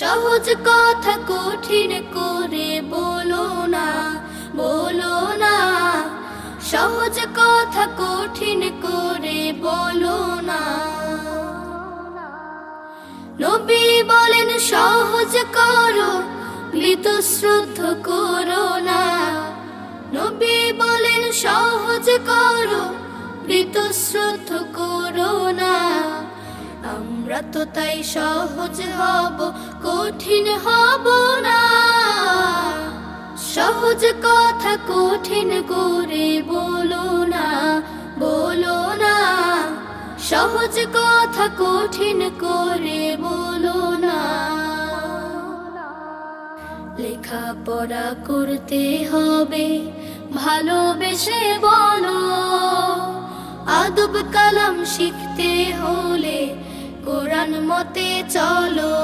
সহজ কথা কঠিন করে বলো না, বলো না। সহজ কথা কঠিন করে বলো না। নবী বলেন সহজ করো, বীতশ্রদ্ধ করো না। নবী বলেন সহজ করো, বীতশ্রদ্ধ করো না। আমরা তো তাই সহজ হব, কঠিন হব না। সহজ কথা কঠিন করে বলো না, বলো না। সহজ কথা কঠিন করে বলো না। লেখাপড়া করতে হবে ভালোবেসে বলো, আদব কালাম শিখতে হলে কোরআন মতে চলো।